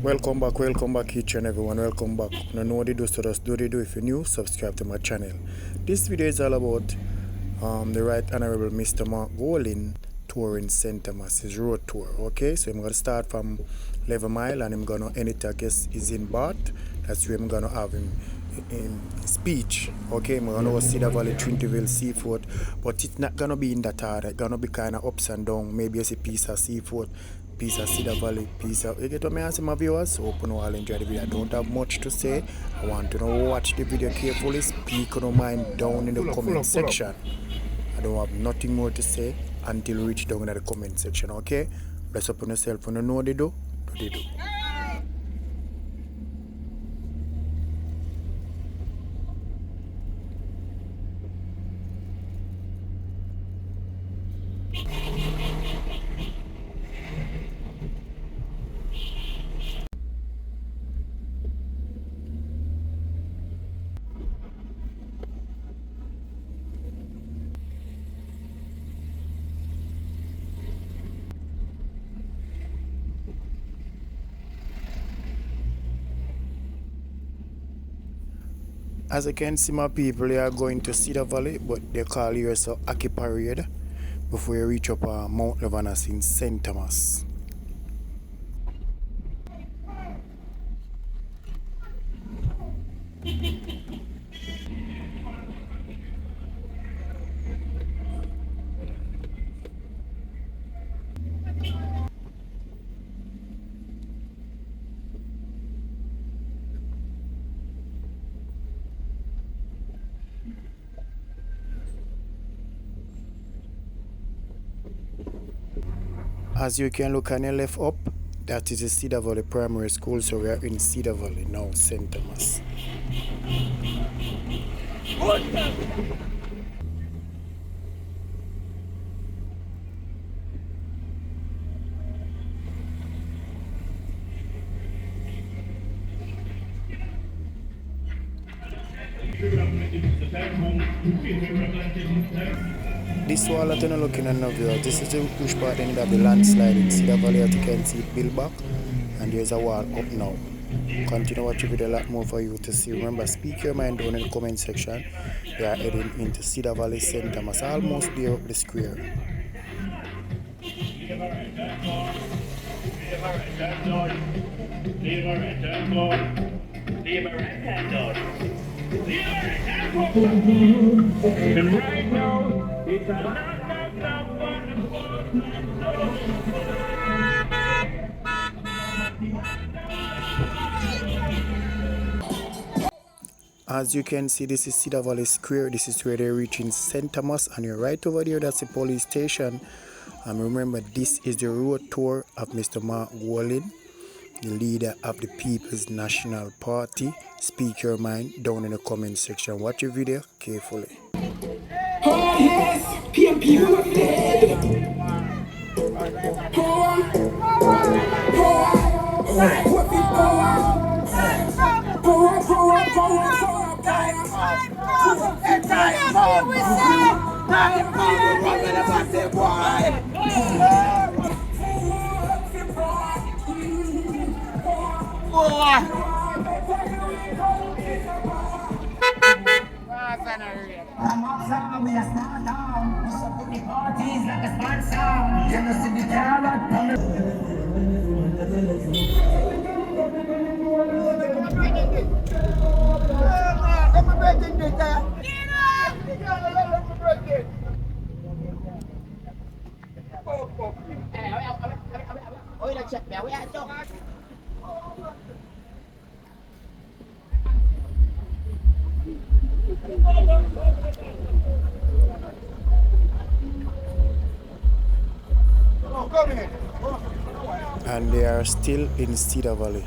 Welcome back each and everyone. Welcome back. No know what they do, so just do they do. If you're new, subscribe to my channel. This video is all about the Right Honorable Mr. Mark Golin touring St. Thomas' road tour. Okay, so I'm gonna start from 11 Mile and I'm gonna end it, I guess, is in Bath. That's where I'm gonna have him in speech. Okay, I'm gonna go Cedar Valley, Trinity Seafood, but it's not gonna be in that order. It's gonna be kind of ups and down. Maybe it's a piece of seafood, piece of Cedar Valley, piece of... You get what me asking my viewers? Hope you all enjoy the video. I don't have much to say. I want to know, watch the video carefully. Speak on mind down in the comment section. I don't have nothing more to say until we reach down in the comment section. Okay, bless up on yourself. When you know what they do they do. As you can see, my people, they are going to Cedar Valley, but they call here so Aki Parade before you reach up Mount Lebanon in St. Thomas. As you can look on your left up, that is the Cedar Valley Primary School, so we are in Cedar Valley now, St. Thomas. This wall that you're looking at now, this is the push part end of the landslide in Cedar Valley. As you can see it built back, and there's a wall up now. Continue watching video, a lot more for you to see. Remember, speak your mind down in the comment section. We are heading into Cedar Valley, St. Thomas, almost there up the square. And right now, it's a As you can see, this is Cedar Valley Square. This is where they're reaching St. Thomas, and you're right over there, that's the police station. And remember, this is the road tour of Mr. Mark Golin, the leader of the People's National Party. Speak your mind down in the comment section. Watch your video carefully. Oh yes, PMP will dead. And they are still in Cedar Valley.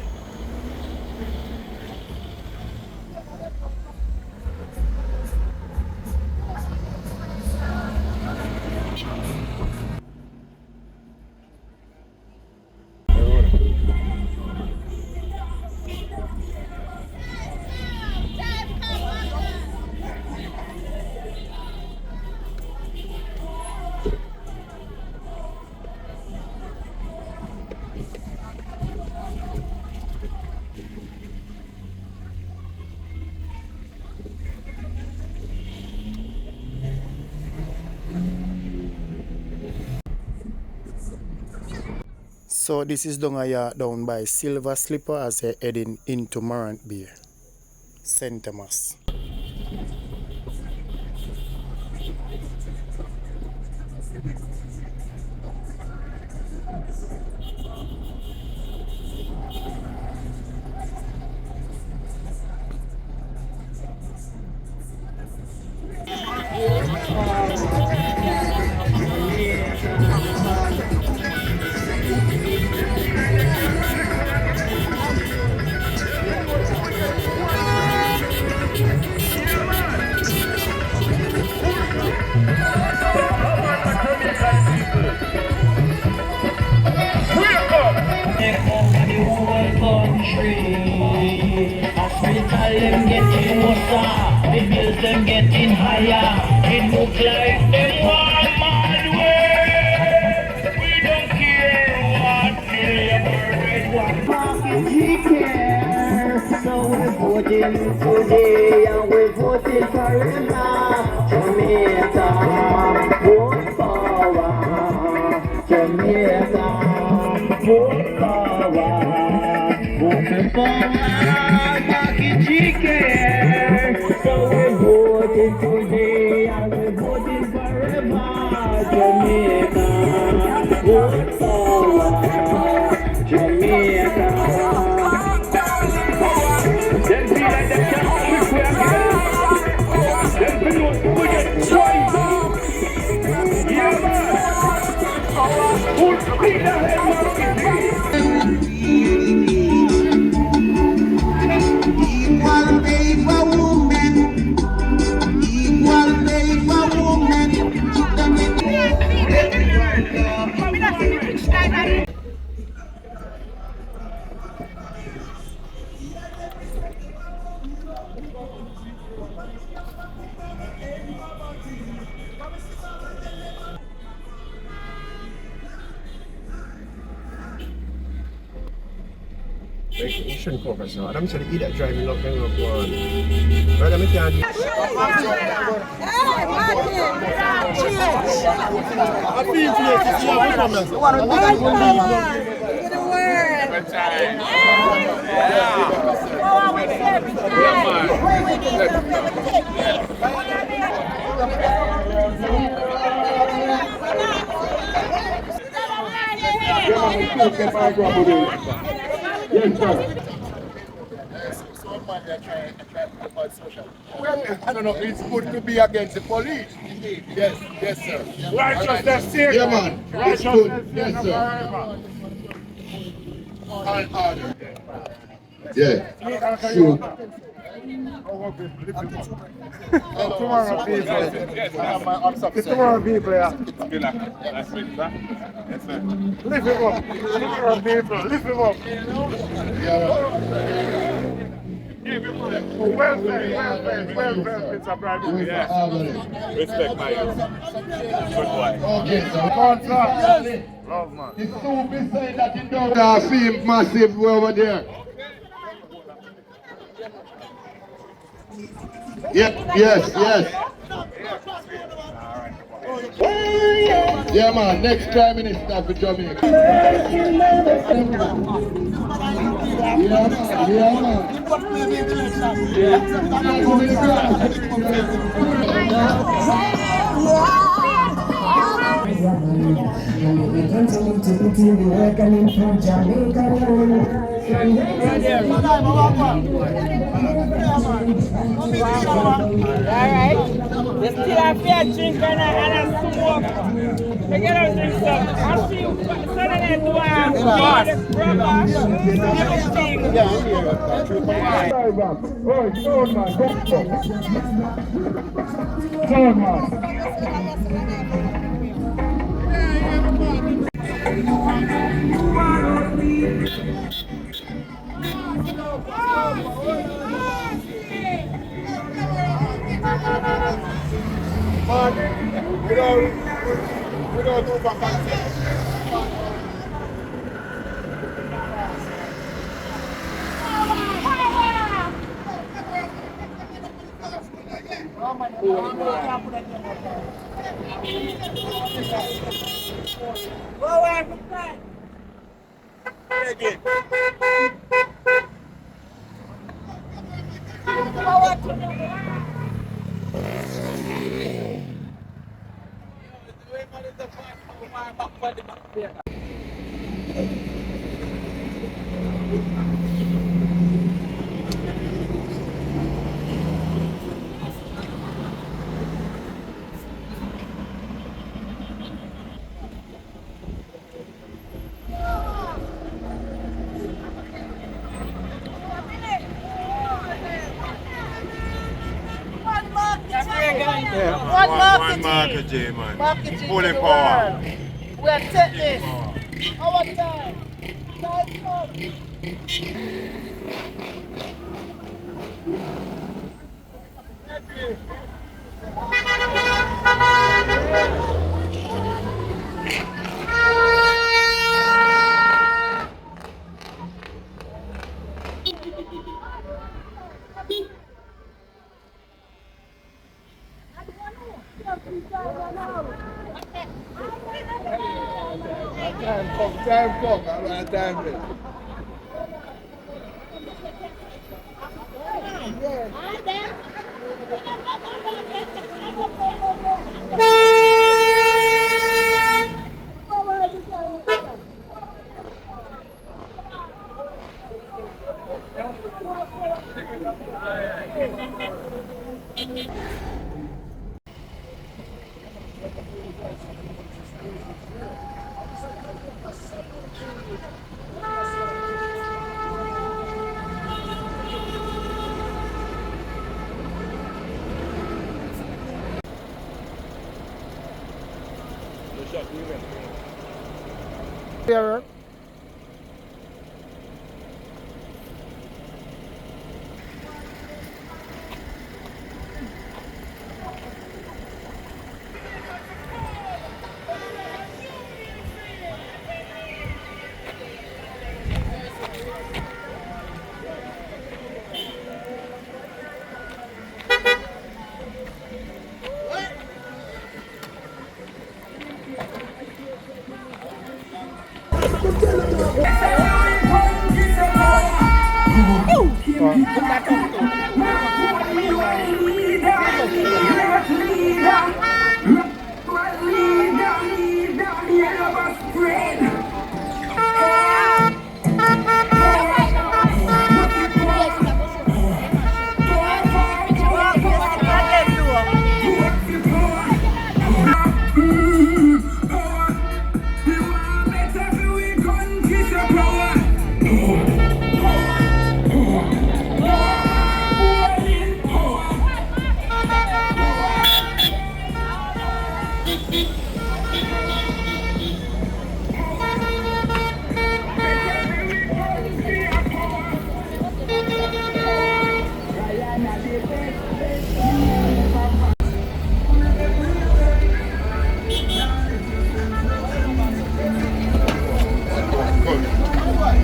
So this is down by Silver Slipper as they're heading into Morant Bay, St. Thomas. Hospital them getting worse, the bills them getting higher. It look like them want mad way. We don't care what million red one pocket we care. So we're voting today and we're voting forever. Jamaica, vote power. Jamaica, vote power. Vote power. So we're voting today and we're voting forever. Jamaica, vote power. Jamaica. Them feel like they can't trick we again. Them feel we get twice. Yeah, man. Full speed ahead, man. Equal pay for women. Equal pay for women. You shouldn't focus now. I'm saying either driving up and up one. Right, I'm can't do Yes, sir. Well, I don't know, it's good to be against the police. Yes, yes, sir. Righteousness here. Yeah, man. It's good. Yes, sir. And order. Yeah. Sure. Tomorrow, people. Tomorrow, people, yeah. Lift him up. Tomorrow, people. Lift him up. Well played, Mr. Private. Yeah. Respect my youth. Good boy. Okay, so Love, man. it's so beside that in the film massive over there. Yep, yes. Yeah, man, next Prime Minister for Jamaica. Yeah, man. Continue to put in the work and improve Jamaica. Alright. You still have fair drink and a smoke. You get out drink some. I see you Saturday to everything. We don't do for One marker, J, man. Pulling power. We'll take this. Our time. Time up. Time come, I want time there. Clearer.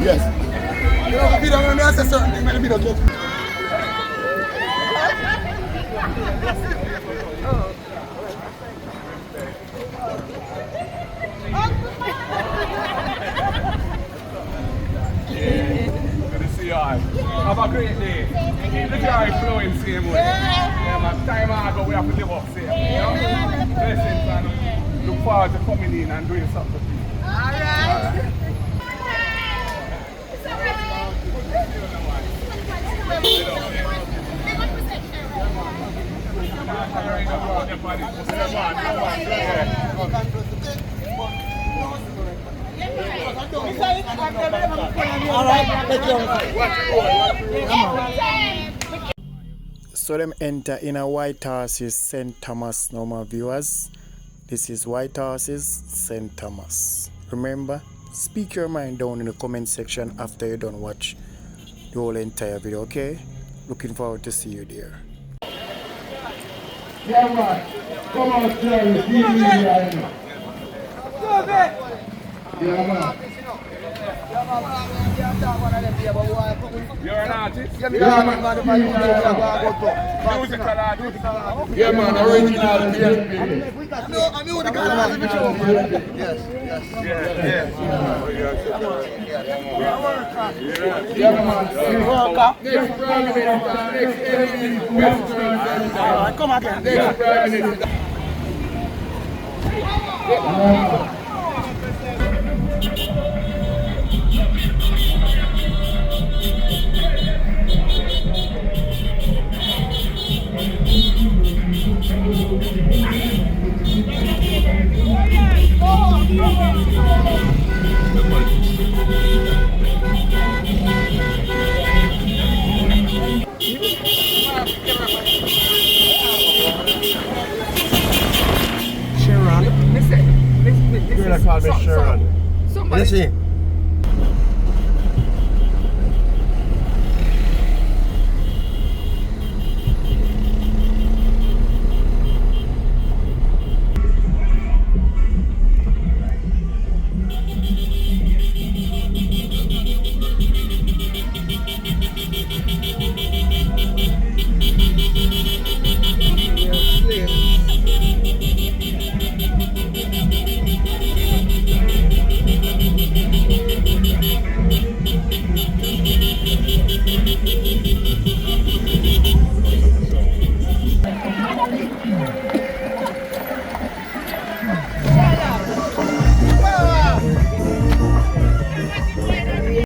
Yes. You know, the video when I say certain thing, when the video get. Good to see you all. Have a great day. Keep the car flowing same way. Yeah, man. Time out, but we have to live up same way. You know? Blessings, and look forward to coming in and doing something for people. All right. So them enter in a White Horses St. Thomas now, my viewers. This is White Horses St. Thomas. Remember, speak your mind down in the comment section after you done watch the whole entire video, okay? Looking forward to see you there. Yeah, man. Come on, Jerry. See you right now. Yeah, man. Yo, You're an artist? Yeah, man, Musical artist? yeah, man, original PNP. I knew the guy was in the show, man. Yes. Yeah, man. Next Prime Minister, next MD, Come again. next Prime Minister. You're gonna call me Sharon. You see?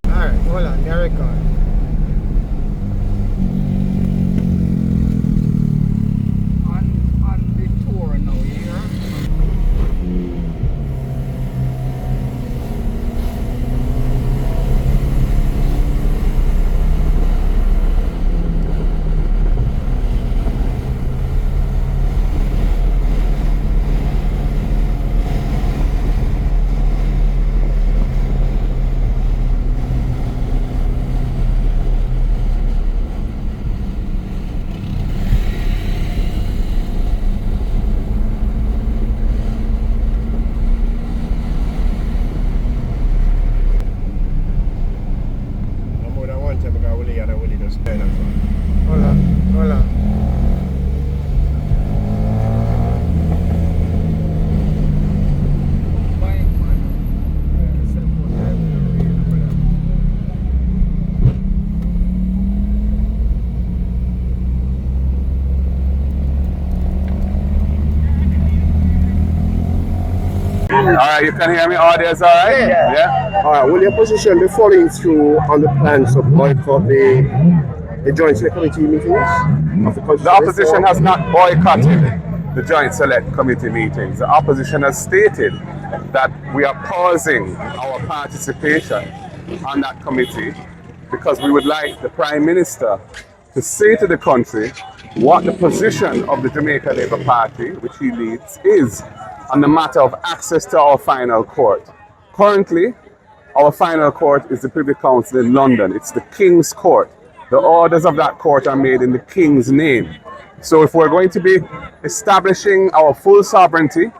Alright, hold on, there it goes. On the tour now, here. I'm more than one time because Willie and Willie just kind of. Hold on. Alright, you can hear me? Audio's alright? Yeah. Alright, will your position be following through on the plans to boycott the Joint Select Committee meetings? The opposition has not boycotted the Joint Select Committee meetings. The opposition has stated that we are pausing our participation on that committee because we would like the Prime Minister to say to the country what the position of the Jamaica Labour Party, which he leads, is on the matter of access to our final court. Currently, our final court is the Privy Council in London. It's the King's Court. The orders of that court are made in the King's name. So if we're going to be establishing our full sovereignty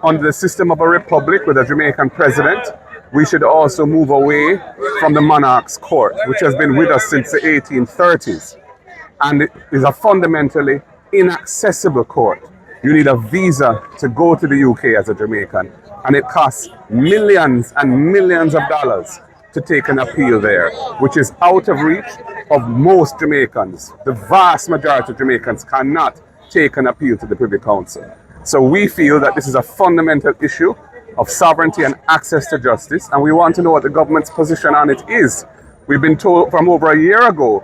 under the system of a republic with a Jamaican president, we should also move away from the monarch's court, which has been with us since the 1830s. And it is a fundamentally inaccessible court. You need a visa to go to the UK as a Jamaican, and it costs millions and millions of dollars to take an appeal there, which is out of reach of most Jamaicans. The vast majority of Jamaicans cannot take an appeal to the Privy Council. So we feel that this is a fundamental issue of sovereignty and access to justice, and we want to know what the government's position on it is. We've been told from over a year ago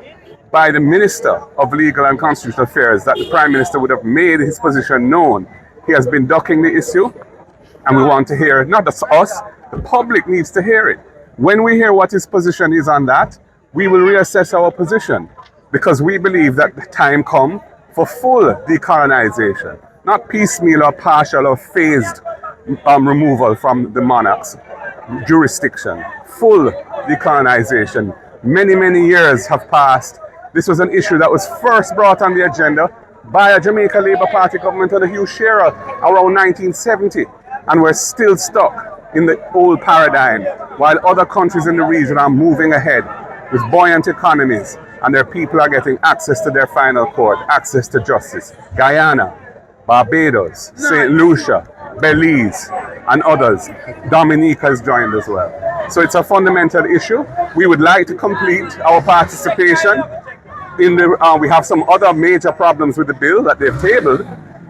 by the Minister of Legal and Constitutional Affairs that the Prime Minister would have made his position known. He has been ducking the issue, and we want to hear it. Not just us, the public needs to hear it. When we hear what his position is on that, we will reassess our position, because we believe that the time comes for full decolonization, not piecemeal or partial or phased removal from the monarch's jurisdiction. Full decolonization. Many, many years have passed. This was an issue that was first brought on the agenda by a Jamaica Labour Party government under Hugh Shearer around 1970, and we're still stuck in the old paradigm while other countries in the region are moving ahead with buoyant economies, and their people are getting access to their final court, access to justice. Guyana, Barbados, St. Lucia, Belize, and others. Dominica has joined as well. So it's a fundamental issue. We would like to complete our participation in the. We have some other major problems with the bill that they've tabled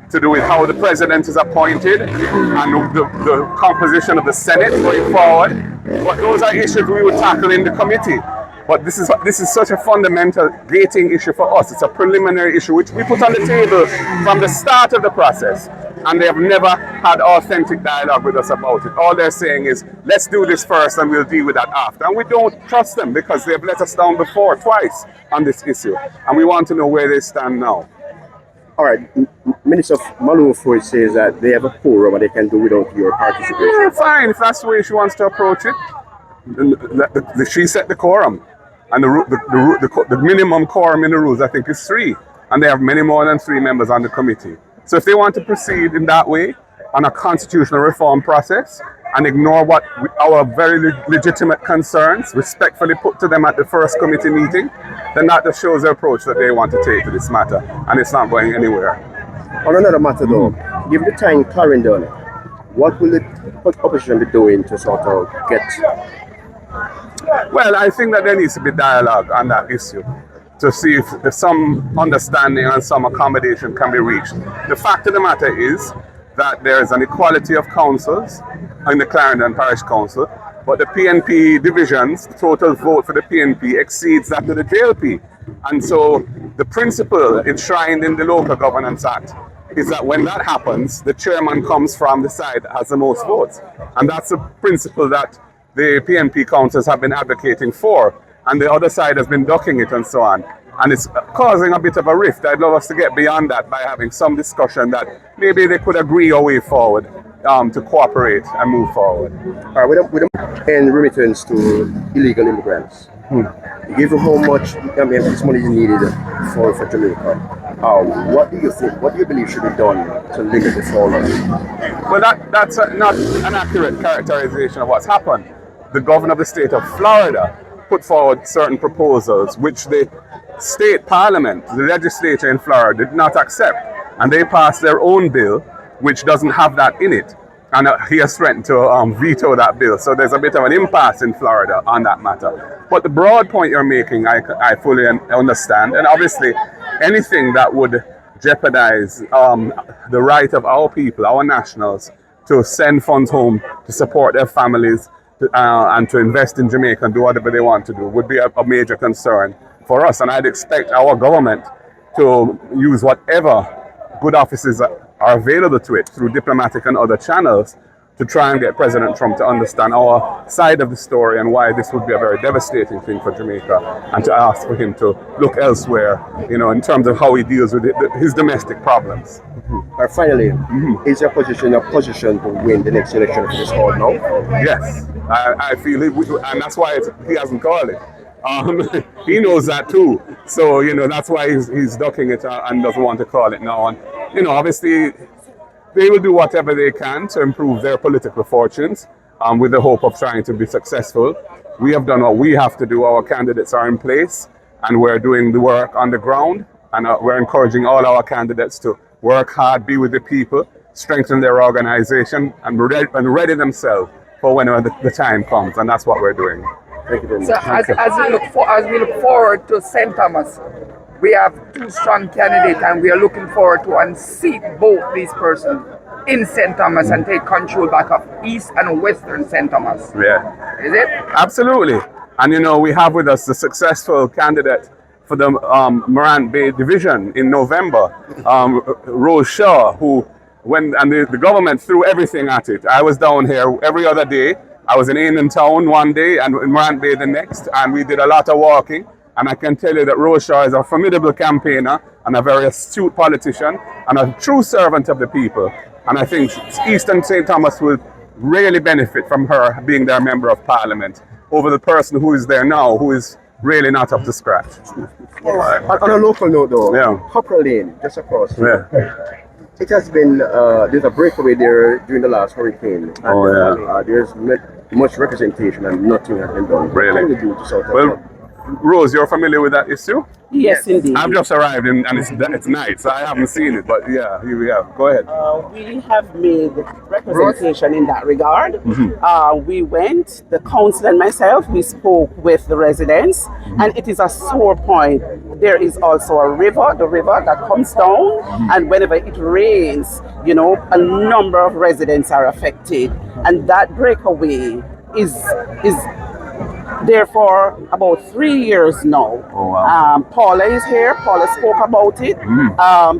to do with how the president is appointed and the composition of the Senate going forward. But those are issues we would tackle in the committee. But this is such a fundamental gating issue for us. It's a preliminary issue which we put on the table from the start of the process, and they have never had authentic dialogue with us about it. All they're saying is, let's do this first and we'll deal with that after. And we don't trust them because they've let us down before, twice, on this issue. And we want to know where they stand now. All right, Minister Malufo says that they have a quorum and they can do without your participation. Yeah, fine, if that's the way she wants to approach it. She set the quorum. And the minimum quorum in the rules, I think, is 3. And they have many more than 3 members on the committee. So if they want to proceed in that way on a constitutional reform process and ignore what our very legitimate concerns respectfully put to them at the first committee meeting, then that just shows the approach that they want to take to this matter. And it's not going anywhere. On another matter though, given the time Clarendon, what will the opposition be doing to sort of get... Well, I think that there needs to be dialogue on that issue to see if some understanding and some accommodation can be reached. The fact of the matter is that there is an equality of councils in the Clarendon Parish Council, but the PNP divisions, the total vote for the PNP exceeds that of the JLP. And so the principle enshrined in the Local Governance Act is that when that happens, the chairman comes from the side that has the most votes. And that's a principle that the PNP councils have been advocating for, and the other side has been ducking it and so on. And it's causing a bit of a rift. I'd love us to get beyond that by having some discussion that maybe they could agree a way forward to cooperate and move forward. All right, we don't end remittance to illegal immigrants. Given how much this money is needed for Jamaica, what do you think? What do you believe should be done to limit the fallout? Well, that's not an accurate characterization of what's happened. The governor of the state of Florida put forward certain proposals which the state parliament, the legislature in Florida, did not accept. And they passed their own bill which doesn't have that in it. And he has threatened to veto that bill. So there's a bit of an impasse in Florida on that matter. But the broad point you're making, I fully understand. And obviously, anything that would jeopardize the right of our people, our nationals, to send funds home to support their families and to invest in Jamaica and do whatever they want to do would be a major concern for us. And I'd expect our government to use whatever good offices are available to it through diplomatic and other channels to try and get President Trump to understand our side of the story and why this would be a very devastating thing for Jamaica, and to ask for him to look elsewhere, in terms of how he deals with his domestic problems. Finally, is your position a position to win the next election for this call now? Yes, I feel it, and that's why he hasn't called it. He knows that too, so that's why he's ducking it and doesn't want to call it now. And obviously, they will do whatever they can to improve their political fortunes, with the hope of trying to be successful. We have done what we have to do. Our candidates are in place, and we're doing the work on the ground. And we're encouraging all our candidates to work hard, be with the people, strengthen their organization, and ready themselves for whenever the time comes. And that's what we're doing. Thank you very much. So as we look forward to St. Thomas, we have 2 strong candidates, and we are looking forward to unseat both these persons in St. Thomas and take control back of East and Western St. Thomas. Yeah. Is it? Absolutely. And we have with us the successful candidate for the Morant Bay division in November, Rose Shaw, the government threw everything at it. I was down here every other day. I was in Ainton Town one day and in Morant Bay the next, and we did a lot of walking. And I can tell you that Rose Shaw is a formidable campaigner and a very astute politician and a true servant of the people. And I think Eastern St. Thomas will really benefit from her being their member of parliament over the person who is there now, who is really not up to scratch. On a local note though, Hopper Lane, just across. It has been, there's a breakaway there during the last hurricane. And, there's much representation and nothing has been done. Really? What can you do to sort of Rose, you're familiar with that issue? Yes, indeed. I've just arrived and it's night, so I haven't seen it. But yeah, here we are. Go ahead. We have made representation in that regard. We went, the council and myself, we spoke with the residents, and it is a sore point. There is also a river, the river that comes down, and whenever it rains, you know, a number of residents are affected, and that breakaway is there for about 3 years now. Oh, wow. Paula is here. Paula spoke about it.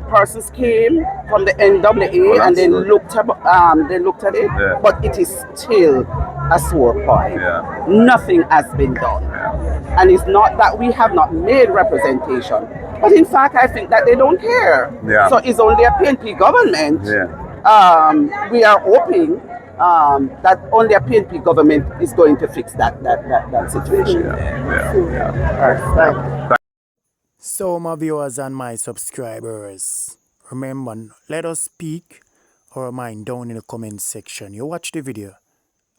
Persons came from the NWA and they looked at it, Yeah. but it is still a sore point. Yeah. Nothing has been done, and it's not that we have not made representation, but in fact, I think that they don't care. Yeah. So it's only a PNP government. Yeah. We are hoping that only a PNP government is going to fix that situation. So my viewers and my subscribers, remember, let us speak our mind down in the comment section. You watch the video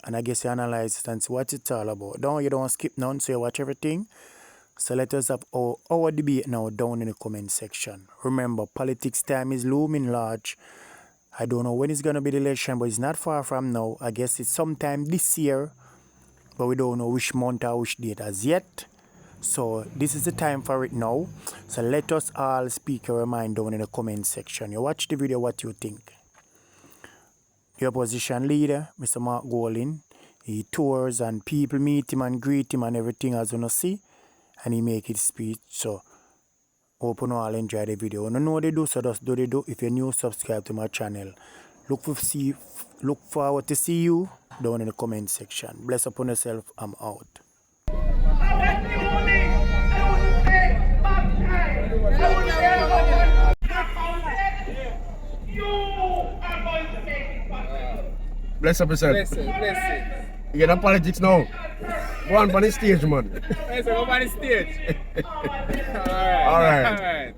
and I guess you analyze it and see what it's all about. You don't skip none, so you watch everything. So let us have our debate now down in the comment section. Remember, politics time is looming large. I don't know when it's going to be the election, but it's not far from now. I guess it's sometime this year, but we don't know which month or which date as yet. So this is the time for it now. So let us all speak our mind down in the comment section. You watch the video, what you think. The opposition leader, Mr. Mark Golin, he tours and people meet him and greet him and everything as you see. And he make his speech. So hope you all enjoy the video. You know they do, so just do they do. If you're new, subscribe to my channel. Look forward to see you down in the comment section. Bless upon yourself. I'm out. Bless up yourself. Bless it. You get on politics now. Go on the stage, man. Yes, go on the stage. All right.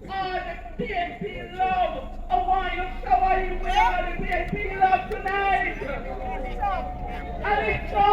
PNP love. I want you to show you where the PNP love tonight. And it's so